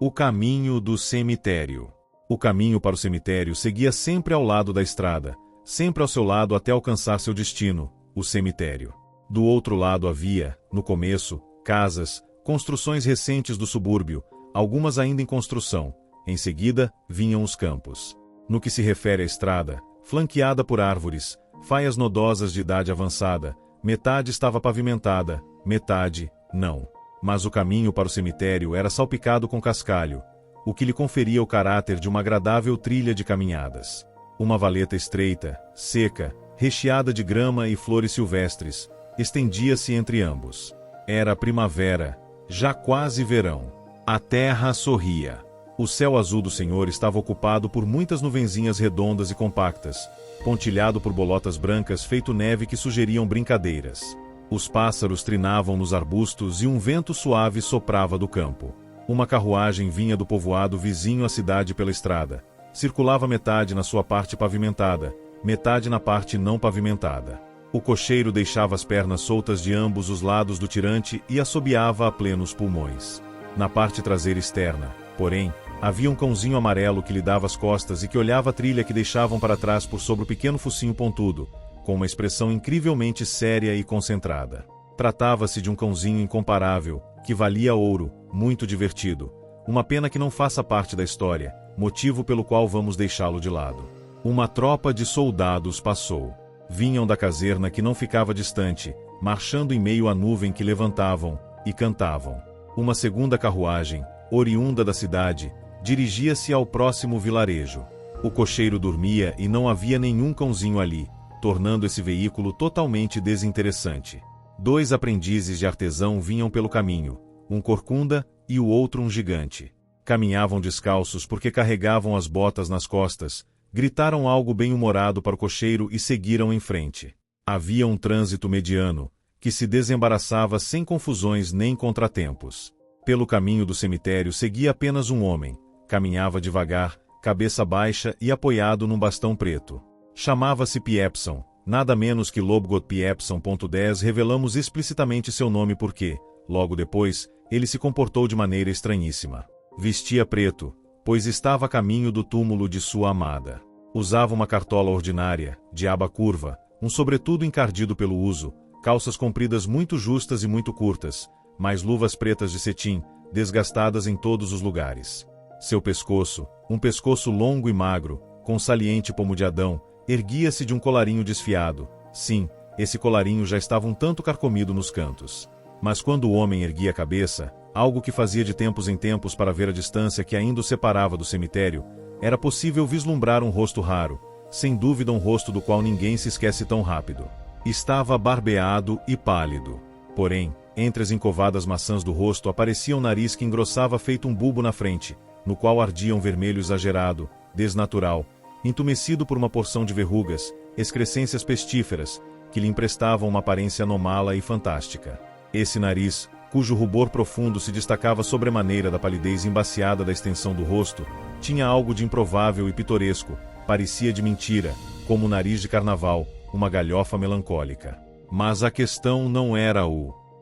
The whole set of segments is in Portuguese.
O caminho do cemitério. O caminho para o cemitério seguia sempre ao lado da estrada, sempre ao seu lado até alcançar seu destino, o cemitério. Do outro lado havia, no começo, casas, construções recentes do subúrbio, algumas ainda em construção. Em seguida, vinham os campos. No que se refere à estrada, flanqueada por árvores, faias nodosas de idade avançada, metade estava pavimentada, metade, não. Mas o caminho para o cemitério era salpicado com cascalho, o que lhe conferia o caráter de uma agradável trilha de caminhadas. Uma valeta estreita, seca, recheada de grama e flores silvestres, estendia-se entre ambos. Era primavera, já quase verão. A terra sorria. O céu azul do Senhor estava ocupado por muitas nuvenzinhas redondas e compactas, pontilhado por bolotas brancas feito neve que sugeriam brincadeiras. Os pássaros trinavam nos arbustos e um vento suave soprava do campo. Uma carruagem vinha do povoado vizinho à cidade pela estrada. Circulava metade na sua parte pavimentada, metade na parte não pavimentada. O cocheiro deixava as pernas soltas de ambos os lados do tirante e assobiava a plenos pulmões. Na parte traseira externa, porém, havia um cãozinho amarelo que lhe dava as costas e que olhava a trilha que deixavam para trás por sobre o pequeno focinho pontudo, com uma expressão incrivelmente séria e concentrada. Tratava-se de um cãozinho incomparável, que valia ouro, muito divertido. Uma pena que não faça parte da história, motivo pelo qual vamos deixá-lo de lado. Uma tropa de soldados passou. Vinham da caserna que não ficava distante, marchando em meio à nuvem que levantavam, e cantavam. Uma segunda carruagem, oriunda da cidade, dirigia-se ao próximo vilarejo. O cocheiro dormia e não havia nenhum cãozinho ali, tornando esse veículo totalmente desinteressante. 2 aprendizes de artesão vinham pelo caminho, um corcunda e o outro um gigante. Caminhavam descalços porque carregavam as botas nas costas, gritaram algo bem-humorado para o cocheiro e seguiram em frente. Havia um trânsito mediano, que se desembaraçava sem confusões nem contratempos. Pelo caminho do cemitério seguia apenas um homem. Caminhava devagar, cabeça baixa e apoiado num bastão preto. Chamava-se Piepson, nada menos que Lobgot Piepson. 10 Revelamos explicitamente seu nome porque, logo depois, ele se comportou de maneira estranhíssima. Vestia preto, pois estava a caminho do túmulo de sua amada. Usava uma cartola ordinária, de aba curva, um sobretudo encardido pelo uso, calças compridas muito justas e muito curtas, mais luvas pretas de cetim, desgastadas em todos os lugares. Seu pescoço, um pescoço longo e magro, com saliente pomo de Adão, erguia-se de um colarinho desfiado. Sim, esse colarinho já estava um tanto carcomido nos cantos. Mas quando o homem erguia a cabeça, algo que fazia de tempos em tempos para ver a distância que ainda o separava do cemitério, era possível vislumbrar um rosto raro, sem dúvida um rosto do qual ninguém se esquece tão rápido. Estava barbeado e pálido. Porém, entre as encovadas maçãs do rosto aparecia um nariz que engrossava feito um bulbo na frente, no qual ardia um vermelho exagerado, desnatural, entumecido por uma porção de verrugas, excrescências pestíferas, que lhe emprestavam uma aparência anômala e fantástica. Esse nariz, cujo rubor profundo se destacava sobremaneira da palidez embaciada da extensão do rosto, tinha algo de improvável e pitoresco, parecia de mentira, como o nariz de carnaval, uma galhofa melancólica. Mas a questão não era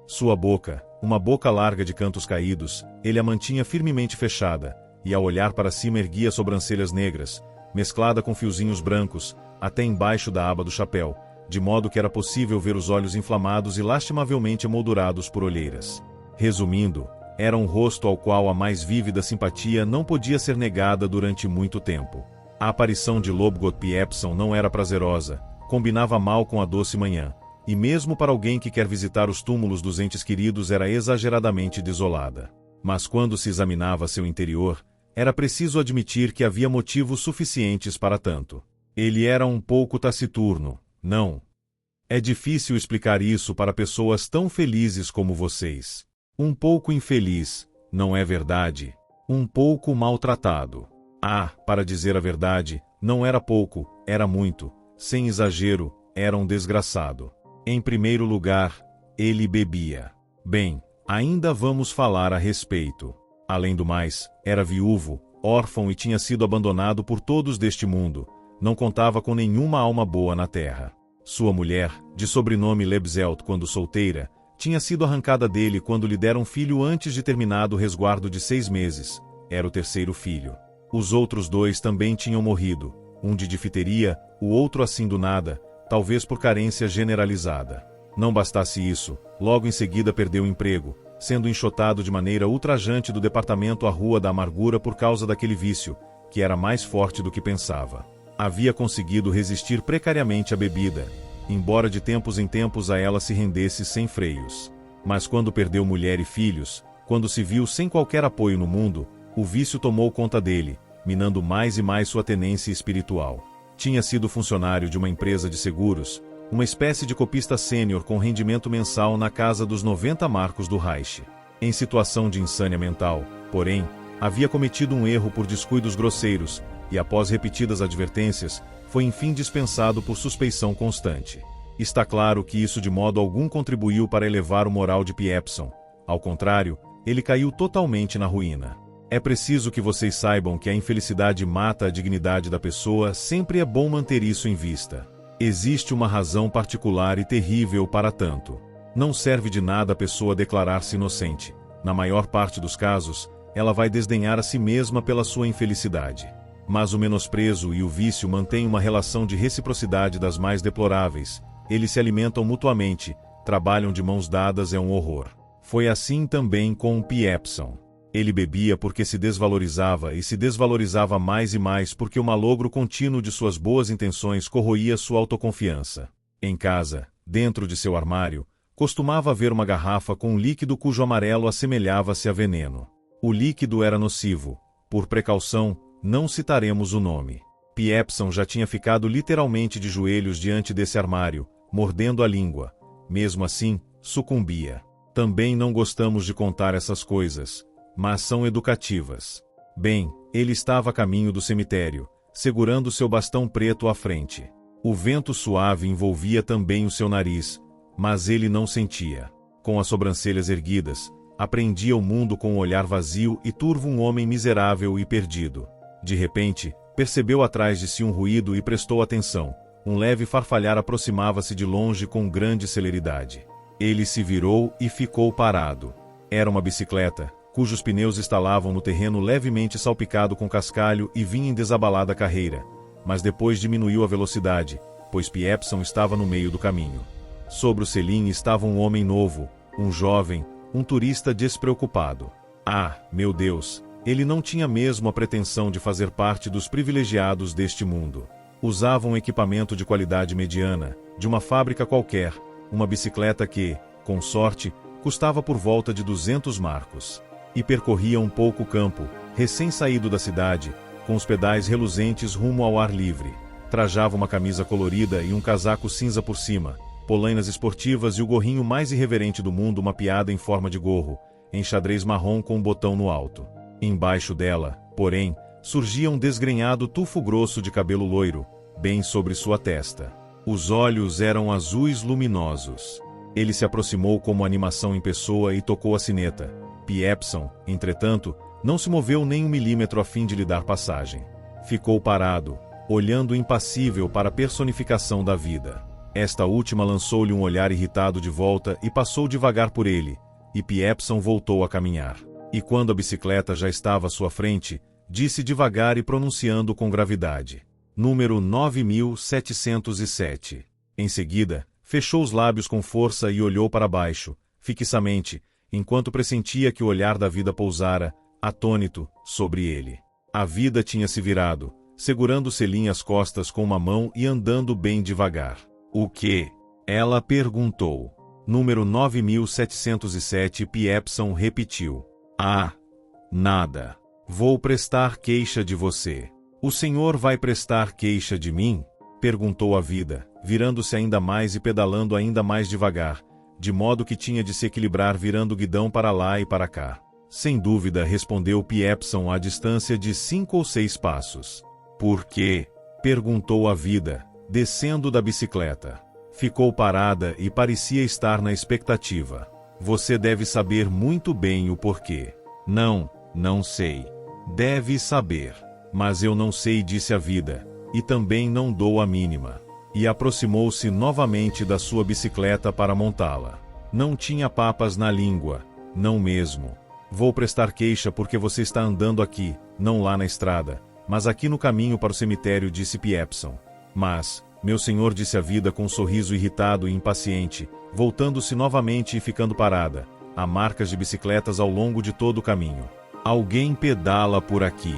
sua boca, uma boca larga de cantos caídos, ele a mantinha firmemente fechada, e ao olhar para cima erguia sobrancelhas negras, mesclada com fiozinhos brancos, até embaixo da aba do chapéu, de modo que era possível ver os olhos inflamados e lastimavelmente emoldurados por olheiras. Resumindo, era um rosto ao qual a mais vívida simpatia não podia ser negada durante muito tempo. A aparição de Lobgot Piepson não era prazerosa, combinava mal com a doce manhã, e mesmo para alguém que quer visitar os túmulos dos entes queridos era exageradamente desolada. Mas quando se examinava seu interior, era preciso admitir que havia motivos suficientes para tanto. Ele era um pouco taciturno, não? É difícil explicar isso para pessoas tão felizes como vocês. Um pouco infeliz, não é verdade? Um pouco maltratado. Para dizer a verdade, não era pouco, era muito. Sem exagero, era um desgraçado. Em primeiro lugar, ele bebia. Bem, ainda vamos falar a respeito. Além do mais, era viúvo, órfão e tinha sido abandonado por todos deste mundo. Não contava com nenhuma alma boa na terra. Sua mulher, de sobrenome Lebzelt quando solteira, tinha sido arrancada dele quando lhe deram filho antes de terminado o resguardo de 6 meses. era o terceiro filho. Os outros dois também tinham morrido, um de difteria, o outro assim do nada, talvez por carência generalizada. Não bastasse isso, logo em seguida perdeu o emprego, sendo enxotado de maneira ultrajante do departamento à Rua da Amargura por causa daquele vício, que era mais forte do que pensava. Havia conseguido resistir precariamente à bebida, embora de tempos em tempos a ela se rendesse sem freios. Mas quando perdeu mulher e filhos, quando se viu sem qualquer apoio no mundo, o vício tomou conta dele, minando mais e mais sua tenência espiritual. Tinha sido funcionário de uma empresa de seguros, uma espécie de copista sênior com rendimento mensal na casa dos 90 marcos do Reich. Em situação de insânia mental, porém, havia cometido um erro por descuidos grosseiros, e após repetidas advertências, foi enfim dispensado por suspeição constante. Está claro que isso de modo algum contribuiu para elevar o moral de Piepson. Ao contrário, ele caiu totalmente na ruína. É preciso que vocês saibam que a infelicidade mata a dignidade da pessoa, sempre é bom manter isso em vista. Existe uma razão particular e terrível para tanto. Não serve de nada a pessoa declarar-se inocente. Na maior parte dos casos, ela vai desdenhar a si mesma pela sua infelicidade. Mas o menosprezo e o vício mantêm uma relação de reciprocidade das mais deploráveis. Eles se alimentam mutuamente, trabalham de mãos dadas, é um horror. Foi assim também com Piepson. Ele bebia porque se desvalorizava e se desvalorizava mais e mais porque o malogro contínuo de suas boas intenções corroía sua autoconfiança. Em casa, dentro de seu armário, costumava haver uma garrafa com um líquido cujo amarelo assemelhava-se a veneno. O líquido era nocivo. Por precaução, não citaremos o nome. Piepson já tinha ficado literalmente de joelhos diante desse armário, mordendo a língua. Mesmo assim, sucumbia. Também não gostamos de contar essas coisas, mas são educativas. Bem, ele estava a caminho do cemitério, segurando seu bastão preto à frente. O vento suave envolvia também o seu nariz, mas ele não sentia. Com as sobrancelhas erguidas, apreendia o mundo com um olhar vazio e turvo, um homem miserável e perdido. De repente, percebeu atrás de si um ruído e prestou atenção. Um leve farfalhar aproximava-se de longe com grande celeridade. Ele se virou e ficou parado. Era uma bicicleta, cujos pneus estalavam no terreno levemente salpicado com cascalho e vinha em desabalada carreira, mas depois diminuiu a velocidade, pois Piepson estava no meio do caminho. Sobre o selim estava um homem novo, um jovem, um turista despreocupado. Ah, meu Deus, ele não tinha mesmo a pretensão de fazer parte dos privilegiados deste mundo. Usava um equipamento de qualidade mediana, de uma fábrica qualquer, uma bicicleta que, com sorte, custava por volta de 200 marcos. E percorria um pouco o campo, recém-saído da cidade, com os pedais reluzentes rumo ao ar livre. Trajava uma camisa colorida e um casaco cinza por cima, polainas esportivas e o gorrinho mais irreverente do mundo mapeado em forma de gorro, em xadrez marrom com um botão no alto. Embaixo dela, porém, surgia um desgrenhado tufo grosso de cabelo loiro, bem sobre sua testa. Os olhos eram azuis luminosos. Ele se aproximou como animação em pessoa e tocou a sineta. Piepson, entretanto, não se moveu nem um milímetro a fim de lhe dar passagem. Ficou parado, olhando impassível para a personificação da vida. Esta última lançou-lhe um olhar irritado de volta e passou devagar por ele, e Piepson voltou a caminhar. E quando a bicicleta já estava à sua frente, disse devagar e pronunciando com gravidade: número 9707. Em seguida, fechou os lábios com força e olhou para baixo, fixamente, enquanto pressentia que o olhar da vida pousara, atônito, sobre ele. A vida tinha se virado, segurando o selim às costas com uma mão e andando bem devagar. O quê? Ela perguntou. Número 9707. Piepson repetiu. Ah, nada. Vou prestar queixa de você. O senhor vai prestar queixa de mim? Perguntou a vida, virando-se ainda mais e pedalando ainda mais devagar, de modo que tinha de se equilibrar virando o guidão para lá e para cá. Sem dúvida, respondeu Piepson à distância de 5 ou 6 passos. Por quê? Perguntou a vida, descendo da bicicleta. Ficou parada e parecia estar na expectativa. Você deve saber muito bem o porquê. Não sei. Deve saber. Mas eu não sei, disse a vida, e também não dou a mínima. E aproximou-se novamente da sua bicicleta para montá-la. Não tinha papas na língua, não mesmo. Vou prestar queixa porque você está andando aqui, não lá na estrada, mas aqui no caminho para o cemitério, disse Piepson. Mas, meu senhor, disse a vida com um sorriso irritado e impaciente, voltando-se novamente e ficando parada. Há marcas de bicicletas ao longo de todo o caminho. Alguém pedala por aqui.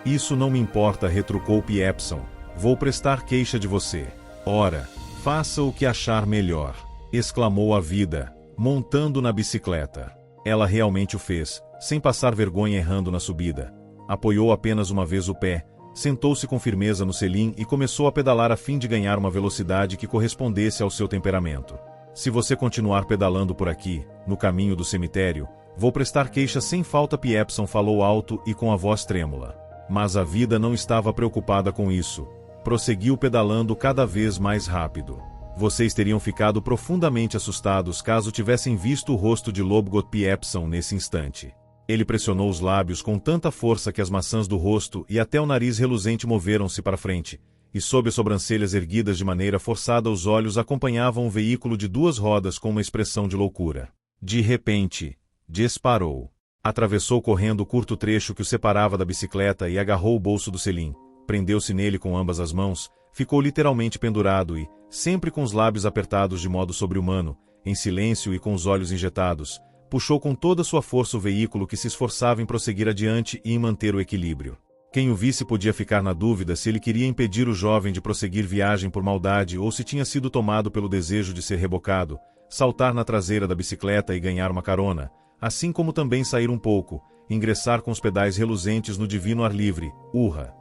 Isso não me importa, retrucou Piepson. Vou prestar queixa de você. Ora, faça o que achar melhor, exclamou a vida, montando na bicicleta. Ela realmente o fez, sem passar vergonha errando na subida. Apoiou apenas uma vez o pé, sentou-se com firmeza no selim e começou a pedalar a fim de ganhar uma velocidade que correspondesse ao seu temperamento. Se você continuar pedalando por aqui, no caminho do cemitério, vou prestar queixa sem falta, Piepson falou alto e com a voz trêmula. Mas a vida não estava preocupada com isso. Prosseguiu pedalando cada vez mais rápido. Vocês teriam ficado profundamente assustados caso tivessem visto o rosto de Lobgot Piepson nesse instante. Ele pressionou os lábios com tanta força que as maçãs do rosto e até o nariz reluzente moveram-se para frente, e sob as sobrancelhas erguidas de maneira forçada os olhos acompanhavam um veículo de 2 rodas com uma expressão de loucura. De repente, disparou. Atravessou correndo o curto trecho que o separava da bicicleta e agarrou o bolso do selim. Prendeu-se nele com ambas as mãos, ficou literalmente pendurado e, sempre com os lábios apertados de modo sobre-humano, em silêncio e com os olhos injetados, puxou com toda sua força o veículo que se esforçava em prosseguir adiante e em manter o equilíbrio. Quem o visse podia ficar na dúvida se ele queria impedir o jovem de prosseguir viagem por maldade ou se tinha sido tomado pelo desejo de ser rebocado, saltar na traseira da bicicleta e ganhar uma carona, assim como também sair um pouco, ingressar com os pedais reluzentes no divino ar livre, urra.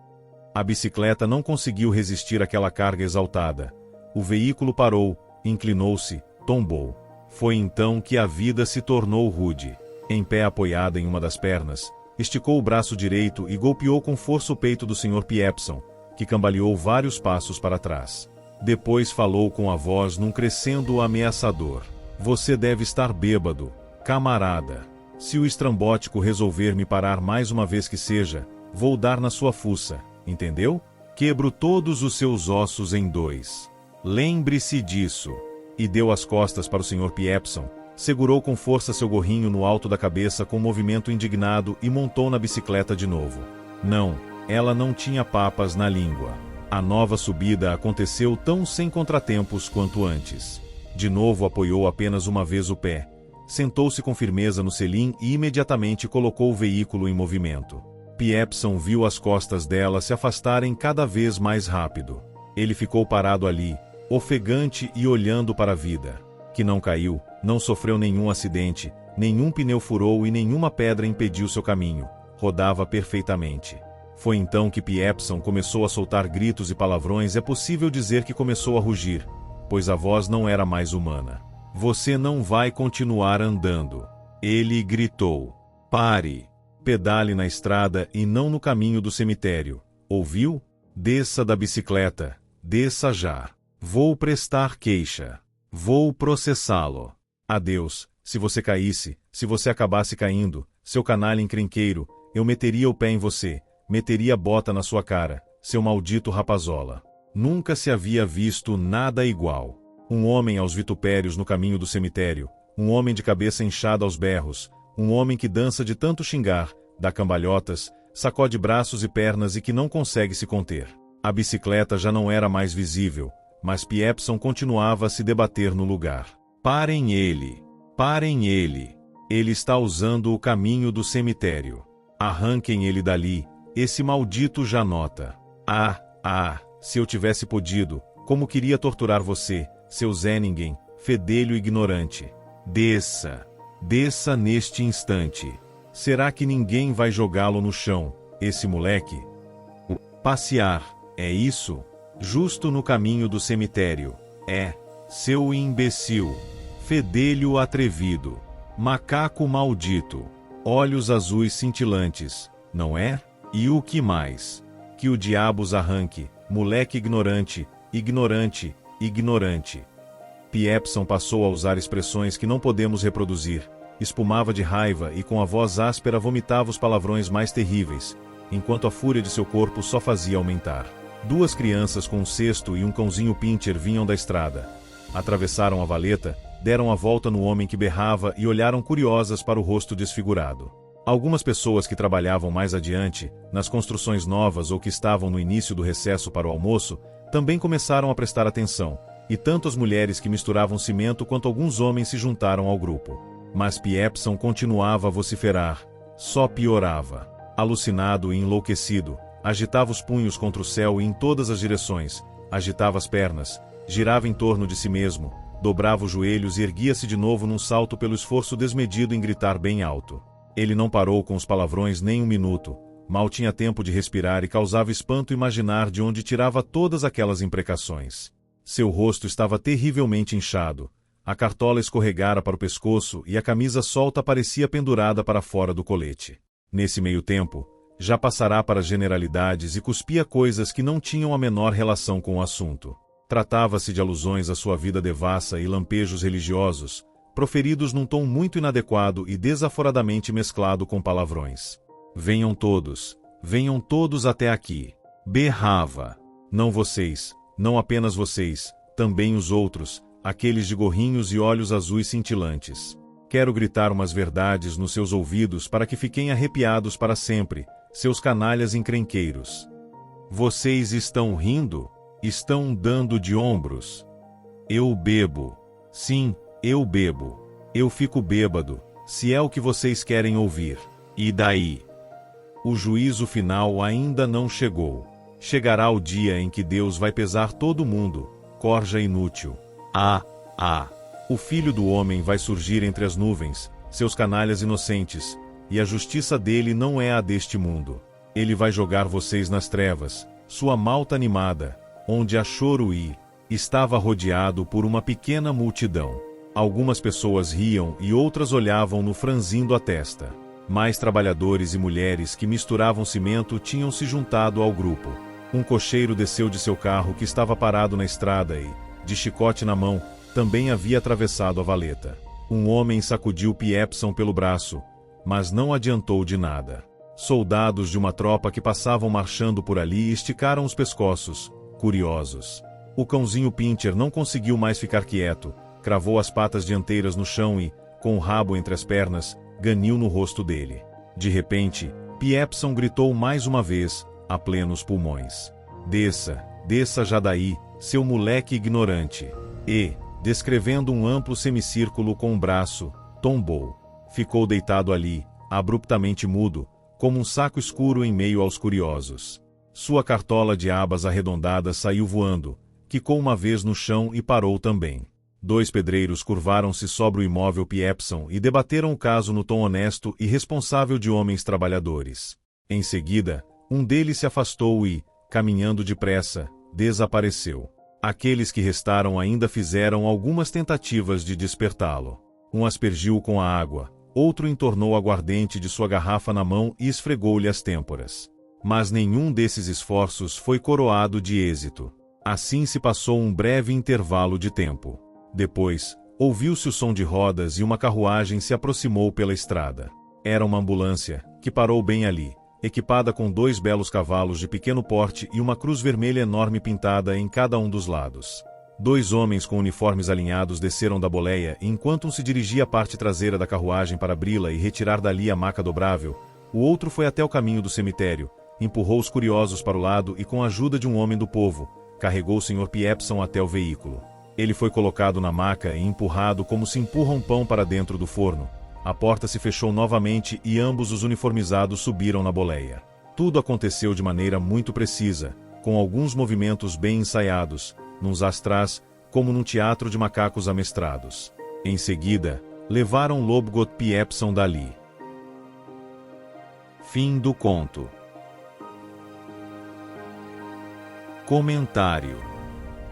A bicicleta não conseguiu resistir àquela carga exaltada. O veículo parou, inclinou-se, tombou. Foi então que a vida se tornou rude. Em pé apoiada em uma das pernas, esticou o braço direito e golpeou com força o peito do Sr. Piepson, que cambaleou vários passos para trás. Depois falou com a voz num crescendo ameaçador. Você deve estar bêbado, camarada. Se o estrambótico resolver me parar mais uma vez que seja, vou dar na sua fuça, entendeu? Quebro todos os seus ossos em 2. Lembre-se disso. E deu as costas para o Sr. Piepson, segurou com força seu gorrinho no alto da cabeça com um movimento indignado e montou na bicicleta de novo. Não, ela não tinha papas na língua. A nova subida aconteceu tão sem contratempos quanto antes. De novo apoiou apenas uma vez o pé, sentou-se com firmeza no selim e imediatamente colocou o veículo em movimento. Piepson viu as costas dela se afastarem cada vez mais rápido. Ele ficou parado ali, ofegante e olhando para a vida, que não caiu, não sofreu nenhum acidente, nenhum pneu furou e nenhuma pedra impediu seu caminho, rodava perfeitamente. Foi então que Piepson começou a soltar gritos e palavrões, é possível dizer que começou a rugir, pois a voz não era mais humana. Você não vai continuar andando. Ele gritou. Pare. Pedale na estrada e não no caminho do cemitério. Ouviu? Desça da bicicleta. Desça já. Vou prestar queixa. Vou processá-lo. Adeus. Se você caísse, se você acabasse caindo, seu canalha encrenqueiro, eu meteria o pé em você, meteria bota na sua cara, seu maldito rapazola. Nunca se havia visto nada igual. Um homem aos vitupérios no caminho do cemitério, um homem de cabeça inchada aos berros, um homem que dança de tanto xingar, dá cambalhotas, sacode braços e pernas e que não consegue se conter. A bicicleta já não era mais visível, mas Piepson continuava a se debater no lugar. Parem ele! Parem ele! Ele está usando o caminho do cemitério. Arranquem ele dali, esse maldito Janota. Se eu tivesse podido, como queria torturar você, seu Zé Ninguém, fedelho ignorante. Desça! Desça neste instante. Será que ninguém vai jogá-lo no chão, esse moleque? Passear, é isso? Justo no caminho do cemitério. É, seu imbecil. Fedelho atrevido. Macaco maldito. Olhos azuis cintilantes, não é? E o que mais? Que o diabo os arranque, moleque ignorante, ignorante, ignorante. Piepson passou a usar expressões que não podemos reproduzir. Espumava de raiva e com a voz áspera vomitava os palavrões mais terríveis, enquanto a fúria de seu corpo só fazia aumentar. 2 crianças com um cesto e um cãozinho pincher vinham da estrada. Atravessaram a valeta, deram a volta no homem que berrava e olharam curiosas para o rosto desfigurado. Algumas pessoas que trabalhavam mais adiante, nas construções novas ou que estavam no início do recesso para o almoço, também começaram a prestar atenção, e tanto as mulheres que misturavam cimento quanto alguns homens se juntaram ao grupo. Mas Piepson continuava a vociferar. Só piorava. Alucinado e enlouquecido, agitava os punhos contra o céu e em todas as direções, agitava as pernas, girava em torno de si mesmo, dobrava os joelhos e erguia-se de novo num salto pelo esforço desmedido em gritar bem alto. Ele não parou com os palavrões nem um minuto, mal tinha tempo de respirar e causava espanto imaginar de onde tirava todas aquelas imprecações. Seu rosto estava terrivelmente inchado, a cartola escorregara para o pescoço e a camisa solta parecia pendurada para fora do colete. Nesse meio tempo, já passará para as generalidades e cuspia coisas que não tinham a menor relação com o assunto. Tratava-se de alusões à sua vida devassa e lampejos religiosos, proferidos num tom muito inadequado e desaforadamente mesclado com palavrões. Venham todos até aqui. Berrava. Não vocês, não apenas vocês, também os outros, aqueles de gorrinhos e olhos azuis cintilantes. Quero gritar umas verdades nos seus ouvidos para que fiquem arrepiados para sempre, seus canalhas encrenqueiros. Vocês estão rindo? Estão dando de ombros? Eu bebo. Sim, eu bebo. Eu fico bêbado, se é o que vocês querem ouvir. E daí? O juízo final ainda não chegou. Chegará o dia em que Deus vai pesar todo mundo, corja inútil. O Filho do Homem vai surgir entre as nuvens, seus canalhas inocentes, e a justiça dele não é a deste mundo. Ele vai jogar vocês nas trevas, sua malta animada, onde há choro e estava rodeado por uma pequena multidão. Algumas pessoas riam e outras olhavam-no franzindo a testa. Mais trabalhadores e mulheres que misturavam cimento tinham se juntado ao grupo. Um cocheiro desceu de seu carro que estava parado na estrada e, de chicote na mão, também havia atravessado a valeta. Um homem sacudiu Piepson pelo braço, mas não adiantou de nada. Soldados de uma tropa que passavam marchando por ali esticaram os pescoços, curiosos. O cãozinho Pincher não conseguiu mais ficar quieto, cravou as patas dianteiras no chão e, com o rabo entre as pernas, ganiu no rosto dele. De repente, Piepson gritou mais uma vez, a plenos pulmões. Desça já daí, seu moleque ignorante. E, descrevendo um amplo semicírculo com um braço, tombou. Ficou deitado ali, abruptamente mudo, como um saco escuro em meio aos curiosos. Sua cartola de abas arredondadas saiu voando, quicou uma vez no chão e parou também. 2 pedreiros curvaram-se sobre o imóvel Piepson e debateram o caso no tom honesto e responsável de homens trabalhadores. Em seguida, um deles se afastou e, caminhando depressa, desapareceu. Aqueles que restaram ainda fizeram algumas tentativas de despertá-lo. Um aspergiu com a água, outro entornou aguardente de sua garrafa na mão e esfregou-lhe as têmporas. Mas nenhum desses esforços foi coroado de êxito. Assim se passou um breve intervalo de tempo. Depois, ouviu-se o som de rodas e uma carruagem se aproximou pela estrada. Era uma ambulância, que parou bem ali, equipada com 2 belos cavalos de pequeno porte e uma cruz vermelha enorme pintada em cada um dos lados. 2 homens com uniformes alinhados desceram da boleia e enquanto um se dirigia à parte traseira da carruagem para abri-la e retirar dali a maca dobrável, o outro foi até o caminho do cemitério, empurrou os curiosos para o lado e com a ajuda de um homem do povo, carregou o Sr. Piepson até o veículo. Ele foi colocado na maca e empurrado como se empurra um pão para dentro do forno. A porta se fechou novamente e ambos os uniformizados subiram na boleia. Tudo aconteceu de maneira muito precisa, com alguns movimentos bem ensaiados, nos astrás, como num teatro de macacos amestrados. Em seguida, levaram Lobgot Piepson dali. Fim do conto. Comentário.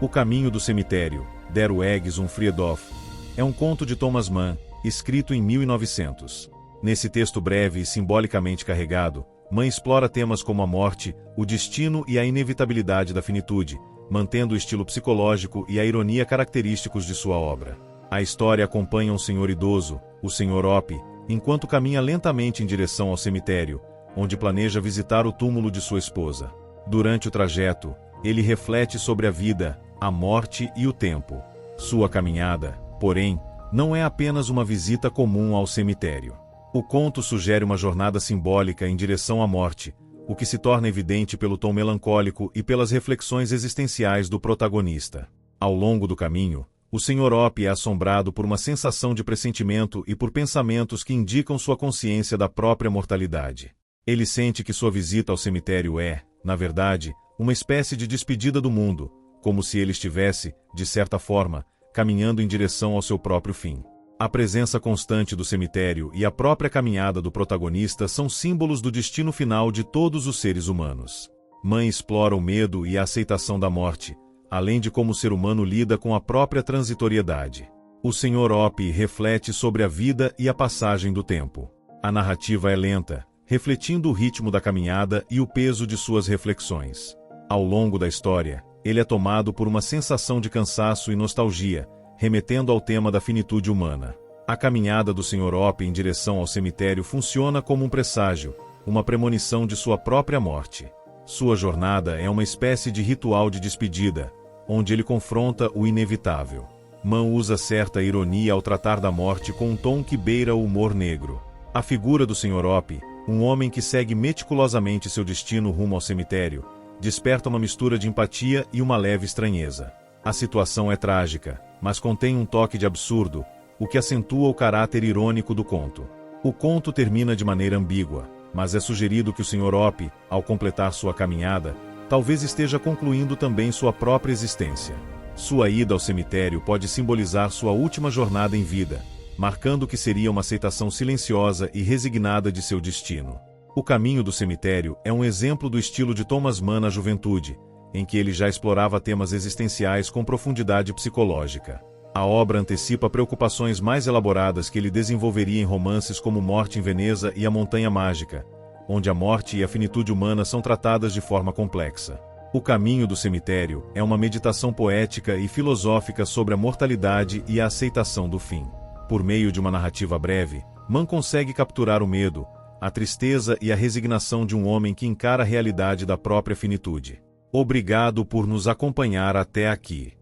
O Caminho do Cemitério, Der Weg zum Friedhof, é um conto de Thomas Mann, escrito em 1900. Nesse texto breve e simbolicamente carregado, Mann explora temas como a morte, o destino e a inevitabilidade da finitude, mantendo o estilo psicológico e a ironia característicos de sua obra. A história acompanha um senhor idoso, o Sr. Opp, enquanto caminha lentamente em direção ao cemitério, onde planeja visitar o túmulo de sua esposa. Durante o trajeto, ele reflete sobre a vida, a morte e o tempo. Sua caminhada, porém, não é apenas uma visita comum ao cemitério. O conto sugere uma jornada simbólica em direção à morte, o que se torna evidente pelo tom melancólico e pelas reflexões existenciais do protagonista. Ao longo do caminho, o Sr. Op é assombrado por uma sensação de pressentimento e por pensamentos que indicam sua consciência da própria mortalidade. Ele sente que sua visita ao cemitério é, na verdade, uma espécie de despedida do mundo, como se ele estivesse, de certa forma, caminhando em direção ao seu próprio fim. A presença constante do cemitério e a própria caminhada do protagonista são símbolos do destino final de todos os seres humanos. Mãe explora o medo e a aceitação da morte, além de como o ser humano lida com a própria transitoriedade. O Sr. Op reflete sobre a vida e a passagem do tempo. A narrativa é lenta, refletindo o ritmo da caminhada e o peso de suas reflexões. Ao longo da história, ele é tomado por uma sensação de cansaço e nostalgia, remetendo ao tema da finitude humana. A caminhada do Sr. Op em direção ao cemitério funciona como um presságio, uma premonição de sua própria morte. Sua jornada é uma espécie de ritual de despedida, onde ele confronta o inevitável. Mann usa certa ironia ao tratar da morte com um tom que beira o humor negro. A figura do Sr. Op, um homem que segue meticulosamente seu destino rumo ao cemitério, desperta uma mistura de empatia e uma leve estranheza. A situação é trágica, mas contém um toque de absurdo, o que acentua o caráter irônico do conto. O conto termina de maneira ambígua, mas é sugerido que o Sr. Op, ao completar sua caminhada, talvez esteja concluindo também sua própria existência. Sua ida ao cemitério pode simbolizar sua última jornada em vida, marcando que seria uma aceitação silenciosa e resignada de seu destino. O Caminho do Cemitério é um exemplo do estilo de Thomas Mann na juventude, em que ele já explorava temas existenciais com profundidade psicológica. A obra antecipa preocupações mais elaboradas que ele desenvolveria em romances como Morte em Veneza e A Montanha Mágica, onde a morte e a finitude humana são tratadas de forma complexa. O Caminho do Cemitério é uma meditação poética e filosófica sobre a mortalidade e a aceitação do fim. Por meio de uma narrativa breve, Mann consegue capturar o medo, a tristeza e a resignação de um homem que encara a realidade da própria finitude. Obrigado por nos acompanhar até aqui.